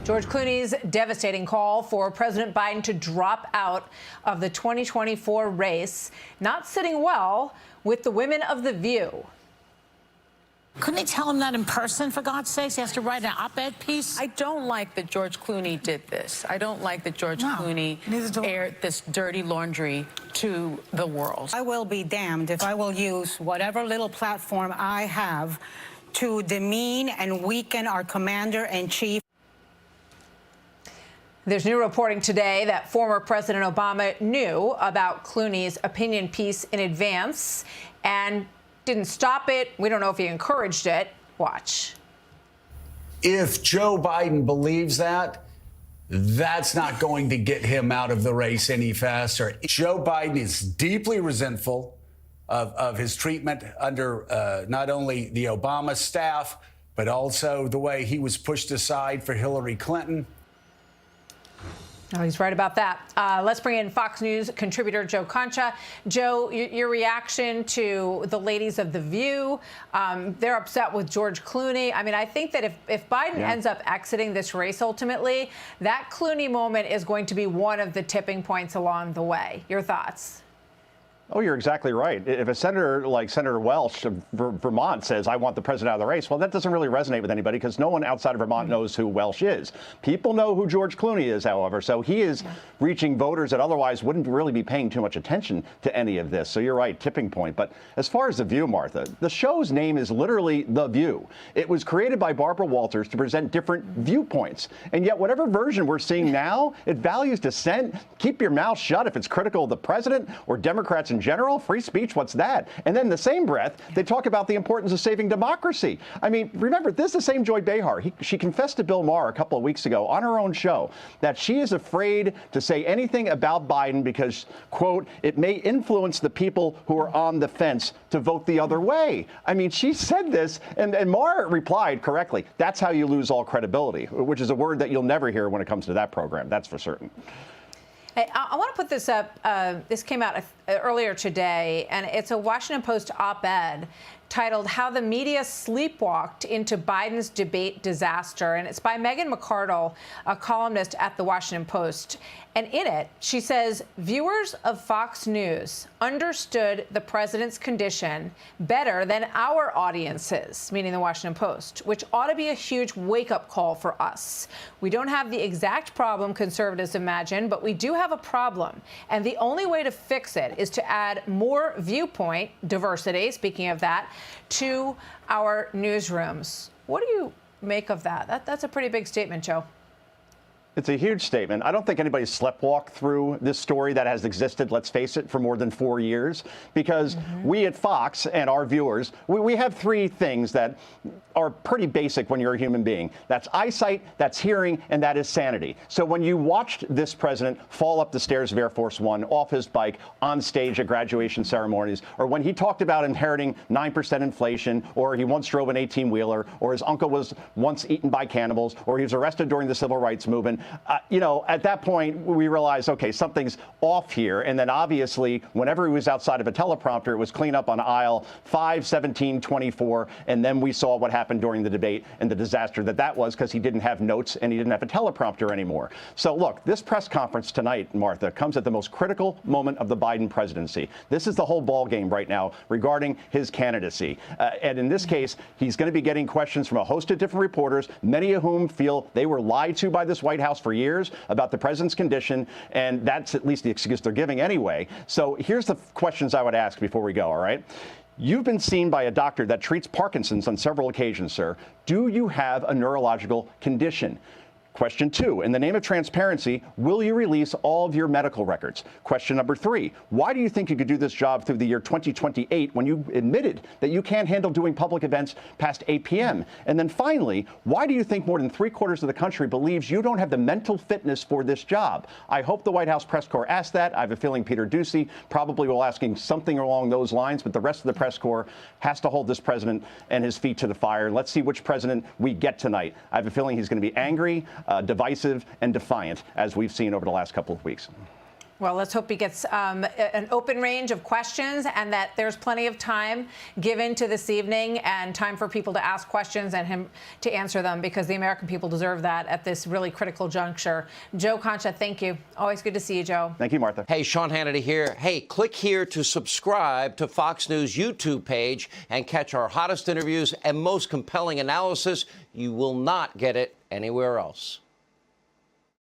George Clooney's devastating call for President Biden to drop out of the 2024 race, not sitting well with the women of The View. Couldn't he tell him that in person, for God's sakes? He has to write an op-ed piece? I don't like that George Clooney did this. I don't like that George Clooney aired this dirty laundry to the world. I will be damned if I will use whatever little platform I have to demean and weaken our commander-in-chief. There's new reporting today that former President Obama knew about Clooney's opinion piece in advance and didn't stop it. We don't know if he encouraged it. Watch. If Joe Biden believes that, that's not going to get him out of the race any faster. Joe Biden is deeply resentful of his treatment under not only the Obama staff, but also the way he was pushed aside for Hillary Clinton. Oh, he's right about that. Let's bring in Fox News contributor Joe Concha. Joe, your reaction to the ladies of The View. They're upset with George Clooney. I mean, I think that if Biden ends up exiting this race ultimately, that Clooney moment is going to be one of the tipping points along the way. Your thoughts? Oh, you're exactly right. If a senator like Senator Welch of Vermont says, I want the president out of the race, well, that doesn't really resonate with anybody because no one outside of Vermont knows who Welch is. People know who George Clooney is, however, so he is reaching voters that otherwise wouldn't really be paying too much attention to any of this. So you're right, tipping point. But as far as The View, Martha, the show's name is literally The View. It was created by Barbara Walters to present different viewpoints. And yet whatever version we're seeing now, it values dissent. Keep your mouth shut if it's critical of the president or Democrats in general. Free speech, what's that? And then in the same breath, they talk about the importance of saving democracy. I mean, remember, this is the same Joy Behar. She confessed to Bill Maher a couple of weeks ago on her own show that she is afraid to say anything about Biden because, quote, it may influence the people who are on the fence to vote the other way. I mean, she said this, and Maher replied correctly, that's how you lose all credibility, which is a word that you'll never hear when it comes to that program, that's for certain. Hey, I want to put this up. This came out earlier today, and it's a Washington Post op-ed titled How the Media Sleepwalked into Biden's Debate Disaster. And it's by Megan McArdle, a columnist at the Washington Post. And in it, she says, viewers of Fox News understood the president's condition better than our audiences, meaning the Washington Post, which ought to be a huge wake-up call for us. We don't have the exact problem conservatives imagine, but we do have a problem. And the only way to fix it is to add more viewpoint diversity, speaking of that, to our newsrooms. What do you make of that? That's a pretty big statement, Joe. It's a huge statement. I don't think anybody's sleptwalked through this story that has existed, let's face it, for more than 4 years, because we at Fox and our viewers, we have three things that are pretty basic when you're a human being. That's eyesight, that's hearing, and that is sanity. So when you watched this president fall up the stairs of Air Force One, off his bike, on stage at graduation ceremonies, or when he talked about inheriting 9% inflation, or he once drove an 18-wheeler, or his uncle was once eaten by cannibals, or he was arrested during the civil rights movement, you know, at that point, we realized, okay, something's off here. And then obviously, whenever he was outside of a teleprompter, it was clean up on aisle 5, 17, 24. And then we saw what happened during the debate and the disaster that was because he didn't have notes and he didn't have a teleprompter anymore. So look, this press conference tonight, Martha, comes at the most critical moment of the Biden presidency. This is the whole ball game right now regarding his candidacy. And in this case, he's going to be getting questions from a host of different reporters, many of whom feel they were lied to by this White House for years about the president's condition, and that's at least the excuse they're giving anyway. So here's the questions I would ask before we go, all right? You've been seen by a doctor that treats Parkinson's on several occasions, sir. Do you have a neurological condition? Question 2, in the name of transparency, will you release all of your medical records? Question number 3, why do you think you could do this job through the year 2028 when you admitted that you can't handle doing public events past 8 p.m.? And then finally, why do you think more than 3/4 of the country believes you don't have the mental fitness for this job? I hope the White House press corps asked that. I have a feeling Peter Doocy probably will asking something along those lines, but the rest of the press corps has to hold this president and his feet to the fire. Let's see which president we get tonight. I have a feeling he's going to be angry, divisive, and defiant, as we've seen over the last couple of weeks. Well, let's hope he gets an open range of questions and that there's plenty of time given to this evening and time for people to ask questions and him to answer them, because the American people deserve that at this really critical juncture. Joe Concha, thank you. Always good to see you, Joe. Thank you, Martha. Hey, Sean Hannity here. Hey, click here to subscribe to Fox News YouTube page and catch our hottest interviews and most compelling analysis. You will not get it anywhere else.